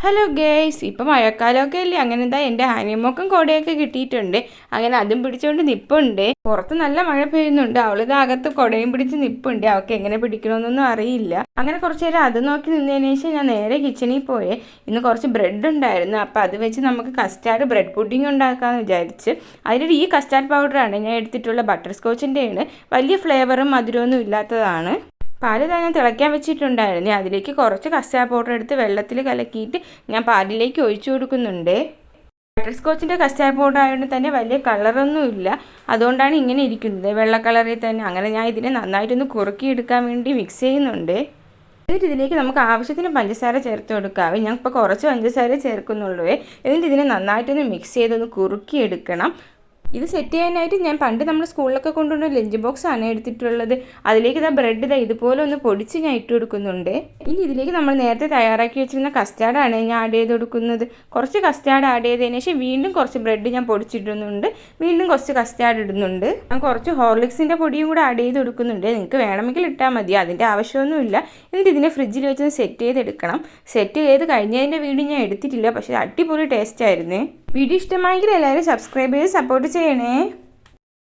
Hello guys, ഇപ്പം മഴക്കാലമൊക്കെ അല്ലേ. അങ്ങനെ എന്താ എൻ്റെ ഹനിമോക്കും കുടയൊക്കെ കിട്ടിയിട്ടുണ്ട്. അങ്ങനെ അതും പിടിച്ചുകൊണ്ട് നിൽപ്പുണ്ട്. പുറത്ത് നല്ല മഴ പെയ്യുന്നുണ്ട്. അവളിത് അകത്ത് കുടയും പിടിച്ച് നിൽപ്പുണ്ട്. അവൾക്ക് എങ്ങനെ പിടിക്കണമെന്നൊന്നും അറിയില്ല. അങ്ങനെ കുറച്ച് നേരം അത് നോക്കി നിന്നതിന് ശേഷം ഞാൻ നേരെ കിച്ചണിൽ പോയി. ഇന്ന് കുറച്ച് ബ്രെഡ് ഉണ്ടായിരുന്നു. അപ്പോൾ അത് വെച്ച് നമുക്ക് കസ്റ്റാർഡ് ബ്രെഡ് പുഡിംഗ് ഉണ്ടാക്കാമെന്ന് വിചാരിച്ച്. അതിൻ്റെ ഈ കസ്റ്റാർഡ് പൗഡറാണ് ഞാൻ എടുത്തിട്ടുള്ള. ബട്ടർ സ്കോച്ചിൻ്റെയാണ്. വലിയ ഫ്ലേവറും മധുരമൊന്നും ഇല്ലാത്തതാണ്. പാല് ഞാൻ തിളയ്ക്കാൻ വെച്ചിട്ടുണ്ടായിരുന്നു. അതിലേക്ക് കുറച്ച് കസ്റ്റാർഡ് പൗഡർ എടുത്ത് വെള്ളത്തിൽ കലക്കിയിട്ട് ഞാൻ പാലിലേക്ക് ഒഴിച്ചു കൊടുക്കുന്നുണ്ട്. ബട്ടർ സ്കോച്ചിൻ്റെ കസ്റ്റാർഡ് പൗഡർ ആയതുകൊണ്ട് തന്നെ വലിയ കളറൊന്നും ഇല്ല. അതുകൊണ്ടാണ് ഇങ്ങനെ ഇരിക്കുന്നത്, വെള്ള കളറിൽ തന്നെ. അങ്ങനെ ഞാൻ ഇതിനെ നന്നായിട്ടൊന്ന് കുറുക്കിയെടുക്കാൻ വേണ്ടി മിക്സ് ചെയ്യുന്നുണ്ട്. എന്നിട്ട് ഇതിലേക്ക് നമുക്ക് ആവശ്യത്തിന് പഞ്ചസാര ചേർത്ത് കൊടുക്കാവേ. ഞാൻ ഇപ്പോൾ കുറച്ച് പഞ്ചസാര ചേർക്കുന്നുള്ളൂ. എന്നിട്ട് ഇതിനെ നന്നായിട്ടൊന്ന് മിക്സ് ചെയ്തൊന്ന് കുറുക്കിയെടുക്കണം. ഇത് സെറ്റ് ചെയ്യാനായിട്ട് ഞാൻ പണ്ട് നമ്മൾ സ്കൂളിലൊക്കെ കൊണ്ടുവന്ന ലഞ്ച് ബോക്സ് ആണ് എടുത്തിട്ടുള്ളത്. അതിലേക്ക് ഇതാ ബ്രെഡ് ഇതുപോലെ ഒന്ന് പൊടിച്ച് ഞാൻ ഇട്ട് കൊടുക്കുന്നുണ്ട്. ഇനി ഇതിലേക്ക് നമ്മൾ നേരത്തെ തയ്യാറാക്കി വെച്ചിരുന്ന കസ്റ്റാർഡാണ് ഞാൻ ആഡ് ചെയ്ത് കൊടുക്കുന്നത്. കുറച്ച് കസ്റ്റാർഡ് ആഡ് ചെയ്തതിന് ശേഷം വീണ്ടും കുറച്ച് ബ്രെഡ് ഞാൻ പൊടിച്ചിടുന്നുണ്ട്. വീണ്ടും കുറച്ച് കസ്റ്റാർഡ് ഇടുന്നുണ്ട്. ഞാൻ കുറച്ച് ഹോർലിക്സിൻ്റെ പൊടിയും കൂടെ ആഡ് ചെയ്ത് കൊടുക്കുന്നുണ്ട്. നിങ്ങൾക്ക് വേണമെങ്കിൽ ഇട്ടാൽ മതി, അതിൻ്റെ ആവശ്യമൊന്നുമില്ല. എന്നിട്ട് ഇതിനെ ഫ്രിഡ്ജിൽ വെച്ച് സെറ്റ് ചെയ്തെടുക്കണം. സെറ്റ് ചെയ്ത് കഴിഞ്ഞതിൻ്റെ വീഡിയോ ഞാൻ എടുത്തിട്ടില്ല, പക്ഷേ അടിപൊളി ടേസ്റ്റ് ആയിരുന്നു. വീഡിയോ ഇഷ്ടമായെങ്കിൽ എല്ലാവരും സബ്സ്ക്രൈബ് ചെയ്ത് സപ്പോർട്ട് ചെയ്യണേ.